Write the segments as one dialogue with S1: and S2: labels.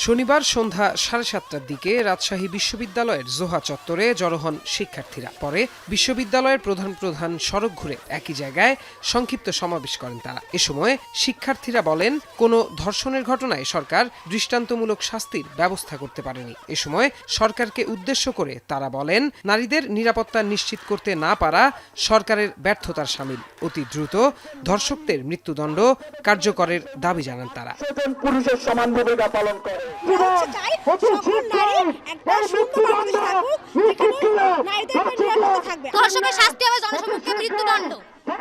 S1: শনিবার সন্ধ্যা 7:30টার দিকে রাজশাহী বিশ্ববিদ্যালয়ের জোহা চত্বরে জড়ো হন শিক্ষার্থীরা। পরে বিশ্ববিদ্যালয়ের প্রধান সড়ক ঘুরে একই জায়গায় সংক্ষিপ্ত সমাবেশ করেন তারা। এ সময় শিক্ষার্থীরা বলেন, কোনো ধর্ষণের ঘটনায় সরকার দৃষ্টান্তমূলক শাস্তির ব্যবস্থা করতে পারেনি। এ সময় সরকারকে উদ্দেশ্য করে তারা বলেন, নারীদের নিরাপত্তা নিশ্চিত করতে না পারা সরকারের ব্যর্থতার শামিল। অতি দ্রুত ধর্ষকদের মৃত্যুদণ্ড কার্যকরের দাবি জানান তারা।
S2: পুরুষের সমান ভূমিকা পালন করে।
S3: ধর্ষকের শাস্তি হবে জনসম্মুখে মৃত্যুদণ্ড,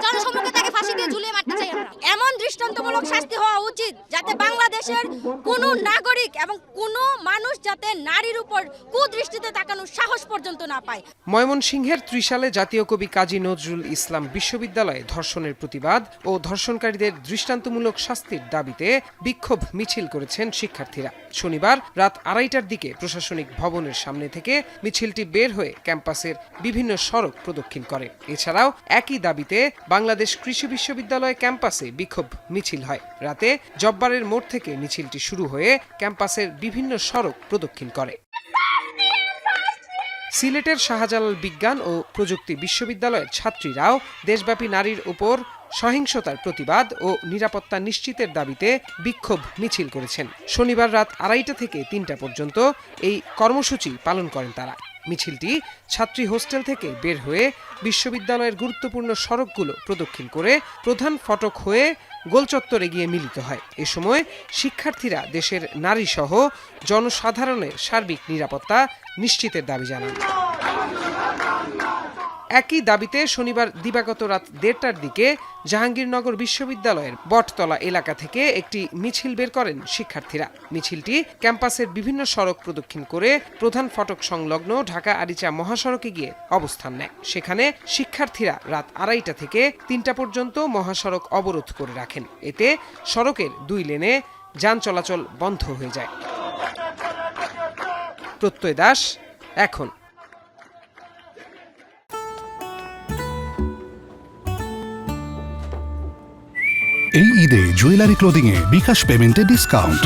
S3: জনসম্মুখে তাকে ফাঁসি দিয়ে ঝুলিয়ে মারতে চাই আমরা। এমন দৃষ্টান্তমূলক শাস্তি হওয়া উচিত যাতে বাংলাদেশের কোনো নাগরিক এবং কোনো মানুষ যাতে নারীর উপর কুদৃষ্টিতে তাকানোর সাহস পর্যন্ত না পায়।
S1: ময়মনসিংহের ত্রিশালে জাতীয় কবি কাজী নজরুল ইসলাম বিশ্ববিদ্যালয়ে ধর্ষণের প্রতিবাদ ও ধর্ষণকারীদের দৃষ্টান্তমূলক শাস্তির দাবিতে বিক্ষোভ মিছিল করেছেন শিক্ষার্থীরা। শনিবার রাত 2:30টার দিকে প্রশাসনিক ভবনের সামনে থেকে মিছিলটি বের হয়ে ক্যাম্পাসের বিভিন্ন সড়ক প্রদক্ষিণ করে। এছাড়াও একই দাবিতে বাংলাদেশ কৃষি বিশ্ববিদ্যালয় ক্যাম্পাসে বিক্ষোভ মিছিল হয়। রাতে জব্বারের মোড় থেকে মিছিলটি শুরু হয়ে ক্যাম্পাসের বিভিন্ন সড়ক প্রদক্ষিণ করে। সিলেটের শাহজালাল বিজ্ঞান ও প্রযুক্তি বিশ্ববিদ্যালয়ের ছাত্রীরাও দেশব্যাপী নারীর উপর সহিংসতার প্রতিবাদ ও নিরাপত্তা নিশ্চিতের দাবিতে বিক্ষোভ মিছিল করেছেন। শনিবার রাত 2:30টা থেকে 3টা পর্যন্ত এই কর্মসূচি পালন করেন তারা। মিছিলটি ছাত্রী হোস্টেল থেকে বের হয়ে বিশ্ববিদ্যালয়ের গুরুত্বপূর্ণ সড়কগুলো প্রদক্ষিণ করে প্রধান ফটক হয়ে গোলচত্বরে গিয়ে মিলিত হয়। এ সময় শিক্ষার্থীরা দেশের নারীসহ জনসাধারণের সার্বিক নিরাপত্তা নিশ্চিতের দাবি জানান। একই দাবিতে শনিবার দিবাগত রাত 1:30টার দিকে জাহাঙ্গীরনগর বিশ্ববিদ্যালয়ের বটতলা এলাকা থেকে একটি মিছিল বের করেন শিক্ষার্থীরা। মিছিলটি ক্যাম্পাসের বিভিন্ন সড়ক প্রদক্ষিণ করে প্রধান ফটক সংলগ্ন ঢাকা আরিচা মহাসড়কে গিয়ে অবস্থান নেয়। সেখানে শিক্ষার্থীরা রাত 2:30টা থেকে 3টা পর্যন্ত মহাসড়ক অবরোধ করে রাখেন। এতে সড়কের 2 লেনে যান চলাচল বন্ধ হয়ে যায়। প্রত্যয় দাস, এখন।
S4: এই ঈদে জুয়েলারি ক্লোদিং এ বিকাশ পেমেন্টে ডিসকাউন্ট।